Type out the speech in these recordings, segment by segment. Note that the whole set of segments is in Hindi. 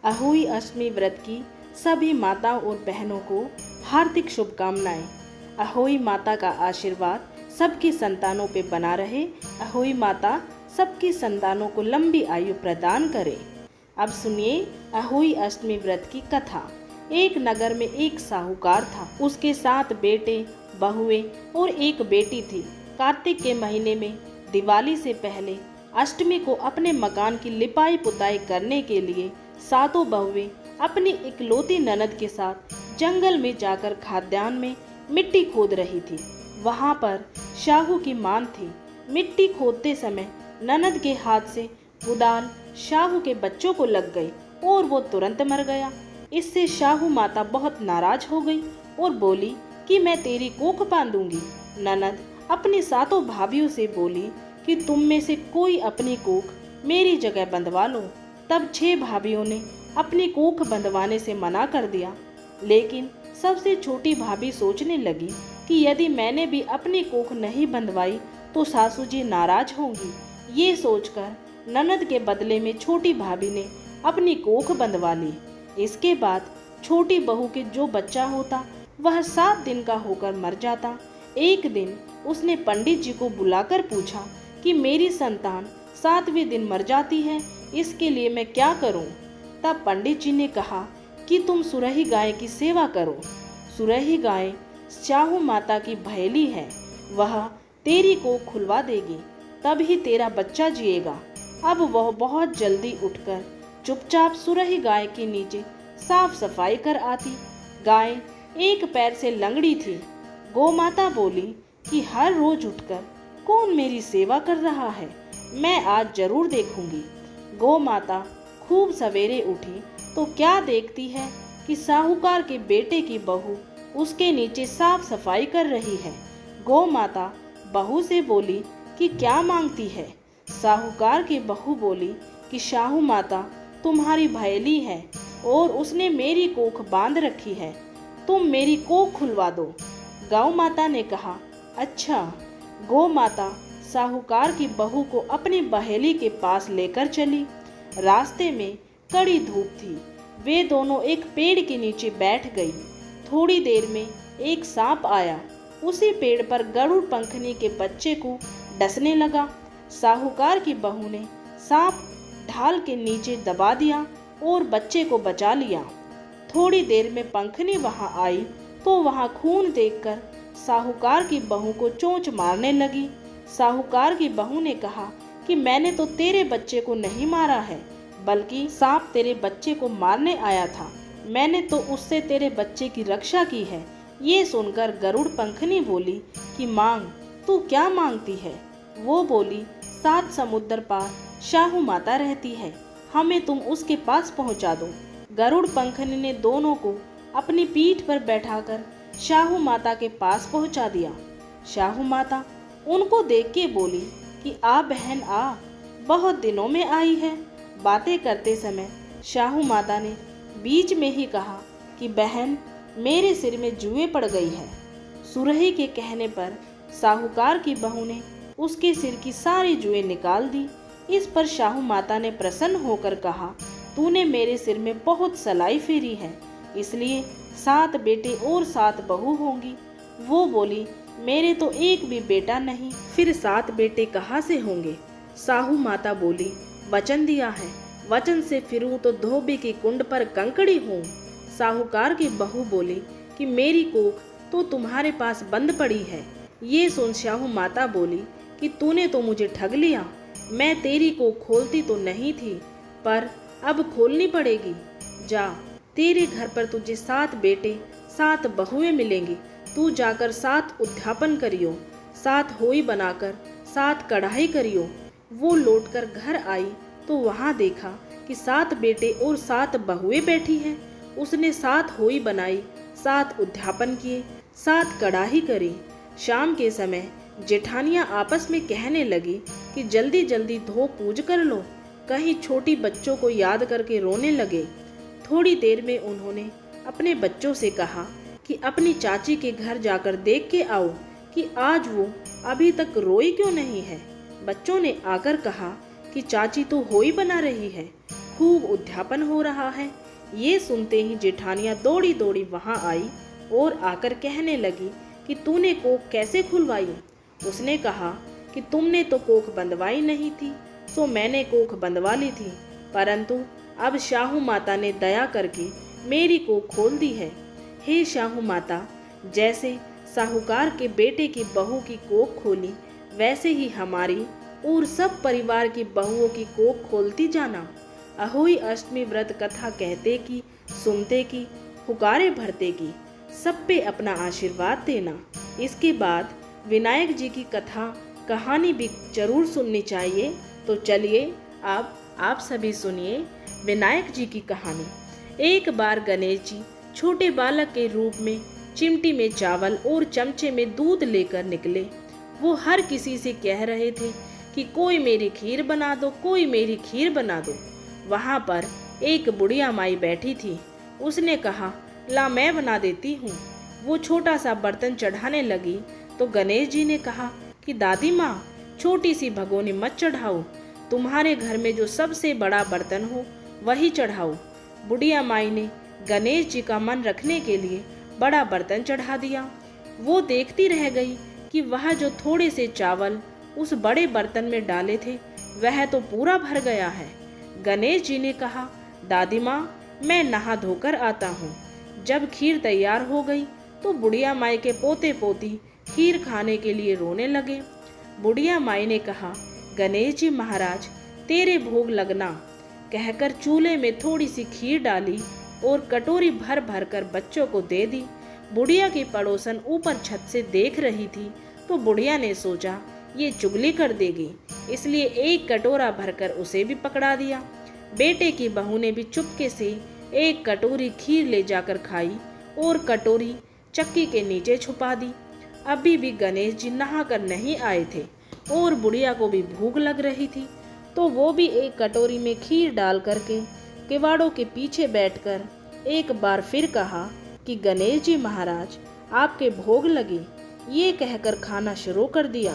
अहोई अष्टमी व्रत की सभी माताओं और बहनों को हार्दिक शुभकामनाएं। अहोई माता का आशीर्वाद सबकी संतानों पे बना रहे। अहोई माता सबकी संतानों को लंबी आयु प्रदान करे। अब सुनिए अहोई अष्टमी व्रत की कथा। एक नगर में एक साहूकार था। उसके 7 बेटे, बहुएं और एक बेटी थी। कार्तिक के महीने में दिवाली से पहले अष्टमी को अपने मकान की लिपाई पुताई करने के लिए 7 बहुएं अपनी इकलौती ननद के साथ जंगल में जाकर खाद्यान्न में मिट्टी खोद रही थी। वहां पर शाहू की मान थी। मिट्टी खोदते समय ननद के हाथ से कुदाल शाहू के बच्चों को लग गई और वो तुरंत मर गया। इससे शाहू माता बहुत नाराज हो गई और बोली कि मैं तेरी कोख बांधूंगी। ननद अपनी 7 भाभियों से बोली कि तुम में से कोई अपनी कोख मेरी जगह बंधवा लो। तब 6 भाभियों ने अपनी कोख बंधवाने से मना कर दिया, लेकिन सबसे छोटी भाभी सोचने लगी कि यदि मैंने भी अपनी कोख नहीं बंधवाई तो सासू जी नाराज होंगी। ये सोचकर ननद के बदले में छोटी भाभी ने अपनी कोख बंधवा ली। इसके बाद छोटी बहू के जो बच्चा होता वह 7 दिन का होकर मर जाता। एक दिन उसने पंडित जी को बुलाकर पूछा कि मेरी संतान 7वें दिन मर जाती है, इसके लिए मैं क्या करूं? तब पंडित जी ने कहा कि तुम सुरही गाय की सेवा करो। सुरही गाय शाहू माता की भैली है, वह तेरी को खुलवा देगी, तभी तेरा बच्चा जिएगा। अब वह बहुत जल्दी उठकर चुपचाप सुरही गाय के नीचे साफ सफाई कर आती। गाय एक पैर से लंगड़ी थी। गौ माता बोली कि हर रोज उठकर कौन मेरी सेवा कर रहा है, मैं आज जरूर देखूंगी। गौ माता खूब सवेरे उठी तो क्या देखती है कि साहूकार के बेटे की बहू उसके नीचे साफ सफाई कर रही है। गौ माता बहू से बोली कि क्या मांगती है। साहूकार की बहू बोली कि शाहू माता तुम्हारी भैली है और उसने मेरी कोख बांध रखी है, तुम मेरी कोख खुलवा दो। गौ माता ने कहा अच्छा। गौ माता साहूकार की बहू को अपनी बहेली के पास लेकर चली। रास्ते में कड़ी धूप थी। वे दोनों एक पेड़ के नीचे बैठ गई। थोड़ी देर में एक सांप आया। उसी पेड़ पर गरुड़ पंखनी के बच्चे को डसने लगा। साहूकार की बहू ने सांप ढाल के नीचे दबा दिया और बच्चे को बचा लिया। थोड़ी देर में पंखनी वहां आई तो वहां खून देखकर साहूकार की बहू को चोंच मारने लगी। साहूकार की बहू ने कहा कि मैंने तो तेरे बच्चे को नहीं मारा है, बल्कि सांप तेरे बच्चे को मारने आया था। मैंने तो उससे तेरे बच्चे की रक्षा की है। ये सुनकर गरुड़ पंखनी बोली कि मांग, तू क्या मांगती है? वो बोली 7 समुद्र पार शाहू माता रहती है, हमें तुम उसके पास पहुंचा दो। गरुड़ पंखनी ने दोनों को अपनी पीठ पर बैठाकर शाहू माता के पास पहुंचा दिया। शाहू माता उनको देख के बोली कि आ बहन आ, बहुत दिनों में आई है। बातें करते समय शाहू माता ने बीच में ही कहा कि बहन, मेरे सिर में जुएं पड़ गई है। सुरही के कहने पर साहूकार की बहू ने उसके सिर की सारी जुएं निकाल दी। इस पर शाहू माता ने प्रसन्न होकर कहा, तूने मेरे सिर में बहुत सलाई फेरी है, इसलिए 7 बेटे और 7 बहू होंगी। वो बोली मेरे तो एक भी बेटा नहीं, फिर 7 बेटे कहाँ से होंगे? साहू माता बोली वचन दिया है, वचन से फिरूं तो धोबी की कुंड पर कंकड़ी हूँ। साहूकार की बहू बोली कि मेरी कोख तो तुम्हारे पास बंद पड़ी है। ये सुन शाहू माता बोली कि तूने तो मुझे ठग लिया। मैं तेरी कोख खोलती तो नहीं थी, पर अब खोलनी पड़ेगी। जा, तेरे घर पर तुझे 7 बेटे 7 बहुएं मिलेंगी। तू जाकर 7 उद्यापन करियो, 7 होई बनाकर 7 कढ़ाई करियो। वो लौटकर घर आई तो वहां देखा कि 7 बेटे और 7 बहुएं बैठी हैं। उसने 7 होई बनाई, 7 उद्यापन किए, 7 कढ़ाई करी। शाम के समय जेठानियां आपस में कहने लगी कि जल्दी जल्दी धो पूज कर लो, कहीं छोटी बच्चों को याद करके रोने लगे। थोड़ी देर में उन्होंने अपने बच्चों से कहा कि अपनी चाची के घर जाकर देख के आओ कि आज वो अभी तक रोई क्यों नहीं है। बच्चों ने आकर कहा कि चाची तो होई बना रही है, खूब उद्यापन हो रहा है। ये सुनते ही जेठानियाँ दौड़ी दौड़ी वहाँ आई और आकर कहने लगी कि तूने कोख कैसे खुलवाई। उसने कहा कि तुमने तो कोख बंदवाई नहीं थी, सो मैंने कोख बंदवा ली थी, परंतु अब शाहू माता ने दया करके मेरी कोख खोल दी है। हे शाहू माता, जैसे साहूकार के बेटे की बहू की कोख खोली, वैसे ही हमारी और सब परिवार की बहुओं की कोख खोलती जाना। अहोई अष्टमी व्रत कथा कहते की, सुनते की, हुकारे भरते की, सब पे अपना आशीर्वाद देना। इसके बाद विनायक जी की कथा कहानी भी जरूर सुननी चाहिए। तो चलिए अब आप सभी सुनिए विनायक जी की कहानी। एक बार गणेश जी छोटे बालक के रूप में चिमटी में चावल और चमचे में दूध लेकर निकले। वो हर किसी से कह रहे थे कि कोई मेरी खीर बना दो, कोई मेरी खीर बना दो। वहाँ पर एक बुढ़िया माई बैठी थी। उसने कहा, ला मैं बना देती हूँ। वो छोटा सा बर्तन चढ़ाने लगी तो गणेश जी ने कहा कि दादी माँ, छोटी सी भगोनी मत चढ़ाओ, तुम्हारे घर में जो सबसे बड़ा बर्तन हो वही चढ़ाओ। बुढ़िया माई ने गणेश जी का मन रखने के लिए बड़ा बर्तन चढ़ा दिया। वो देखती रह गई कि वह जो थोड़े से चावल उस बड़े बर्तन में डाले थे वह तो पूरा भर गया है। गणेश जी ने कहा, दादी माँ, मैं नहा धोकर आता हूँ। जब खीर तैयार हो गई तो बुढ़िया माई के पोते पोती खीर खाने के लिए रोने लगे। बुढ़िया माई ने कहा, गणेश जी महाराज, तेरे भोग लगना, कहकर चूल्हे में थोड़ी सी खीर डाली और कटोरी भर भर कर बच्चों को दे दी। बुढ़िया की पड़ोसन ऊपर छत से देख रही थी तो बुढ़िया ने सोचा ये चुगली कर देगी, इसलिए एक कटोरा भरकर उसे भी पकड़ा दिया। बेटे की बहू ने भी चुपके से एक कटोरी खीर ले जाकर खाई और कटोरी चक्की के नीचे छुपा दी। अभी भी गणेश जी नहा कर नहीं आए थे और बुढ़िया को भी भूख लग रही थी, तो वो भी एक कटोरी में खीर डाल करके किवाड़ों के पीछे बैठकर एक बार फिर कहा कि गणेश जी महाराज, आपके भोग लगे, ये कहकर खाना शुरू कर दिया।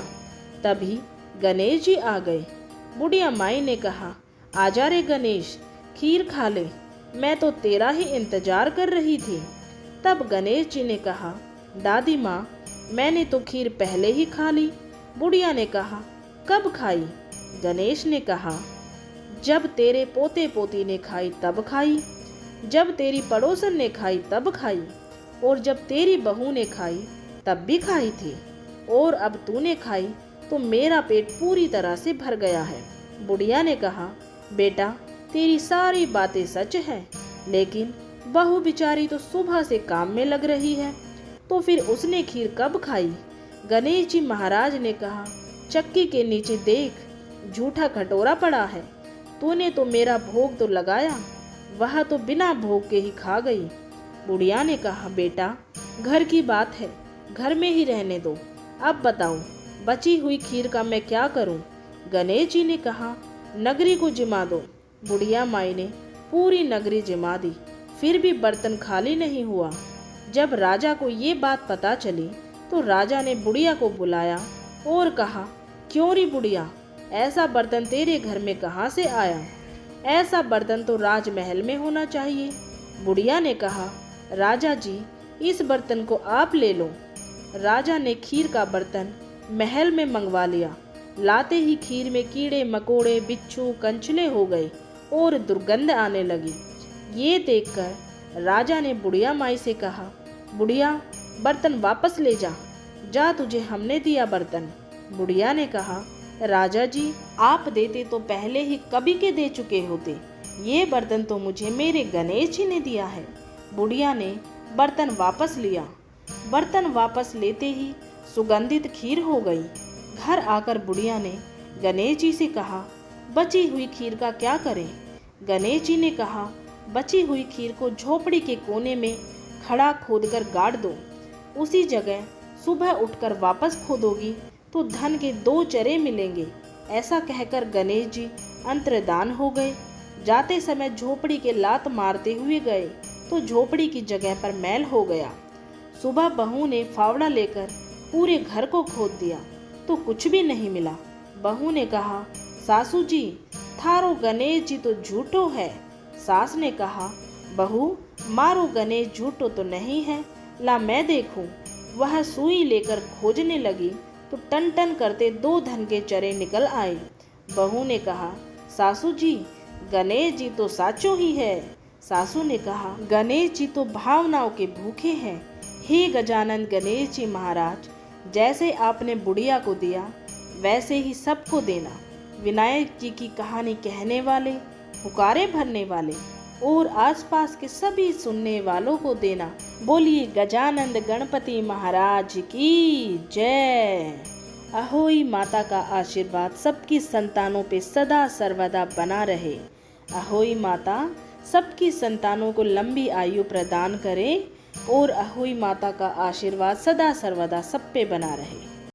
तभी गणेश जी आ गए। बुढ़िया माई ने कहा, आजा रे गणेश, खीर खा ले, मैं तो तेरा ही इंतजार कर रही थी। तब गणेश जी ने कहा, दादी माँ, मैंने तो खीर पहले ही खा ली। बुढ़िया ने कहा, कब खाई? गणेश ने कहा, जब तेरे पोते पोती ने खाई तब खाई, जब तेरी पड़ोसन ने खाई तब खाई, और जब तेरी बहू ने खाई तब भी खाई थी, और अब तूने खाई तो मेरा पेट पूरी तरह से भर गया है। बुढ़िया ने कहा, बेटा, तेरी सारी बातें सच हैं, लेकिन बहू बेचारी तो सुबह से काम में लग रही है, तो फिर उसने खीर कब खाई? गणेश जी महाराज ने कहा, चक्की के नीचे देख, झूठा कटोरा पड़ा है, तूने तो मेरा भोग तो लगाया, वह तो बिना भोग के ही खा गई। बुढ़िया ने कहा, बेटा, घर की बात है, घर में ही रहने दो, अब बताओ बची हुई खीर का मैं क्या करूं? गणेश जी ने कहा, नगरी को जिमा दो। बुढ़िया माई ने पूरी नगरी जिमा दी, फिर भी बर्तन खाली नहीं हुआ। जब राजा को ये बात पता चली तो राजा ने बुढ़िया को बुलाया और कहा, क्यों री बुढ़िया, ऐसा बर्तन तेरे घर में कहाँ से आया? ऐसा बर्तन तो राजमहल में होना चाहिए। बुढ़िया ने कहा, राजा जी, इस बर्तन को आप ले लो। राजा ने खीर का बर्तन महल में मंगवा लिया। लाते ही खीर में कीड़े मकोड़े, बिच्छू, कंचले हो गए और दुर्गंध आने लगी। ये देखकर राजा ने बुढ़िया माई से कहा, बुढ़िया, बर्तन वापस ले जा, जा, तुझे हमने दिया बर्तन। बुढ़िया ने कहा, राजा जी, आप देते तो पहले ही कभी के दे चुके होते, ये बर्तन तो मुझे मेरे गणेश जी ने दिया है। बुढ़िया ने बर्तन वापस लिया। बर्तन वापस लेते ही सुगंधित खीर हो गई। घर आकर बुढ़िया ने गणेश जी से कहा, बची हुई खीर का क्या करें? गणेश जी ने कहा, बची हुई खीर को झोपड़ी के कोने में खड़ा खोदकर गाड़ दो। उसी जगह सुबह उठकर वापस खोदोगी तो धन के 2 चरे मिलेंगे। ऐसा कहकर गणेश जी अंतर्धान हो गए। जाते समय झोपड़ी के लात मारते हुए गए तो झोपड़ी की जगह पर मैल हो गया। सुबह बहू ने फावड़ा लेकर पूरे घर को खोद दिया तो कुछ भी नहीं मिला। बहू ने कहा, सासू जी, थारो गणेश जी तो झूठो है। सास ने कहा, बहू मारो गणेश झूठो तो नहीं है, ला मैं देखूं। वह सुई लेकर खोजने लगी तो टन टन करते 2 धन के चरे निकल आए। बहू ने कहा, सासू जी गणेश जी तो साचो ही है। सासू ने कहा, गणेश जी तो भावनाओं के भूखे हैं। हे गजानन गणेश जी महाराज, जैसे आपने बुढ़िया को दिया वैसे ही सबको देना। विनायक जी की कहानी कहने वाले, पुकारे भरने वाले और आसपास के सभी सुनने वालों को देना। बोलिए गजानंद गणपति महाराज की जय। अहोई माता का आशीर्वाद सबकी संतानों पे सदा सर्वदा बना रहे। अहोई माता सबकी संतानों को लंबी आयु प्रदान करे और अहोई माता का आशीर्वाद सदा सर्वदा सब पे बना रहे।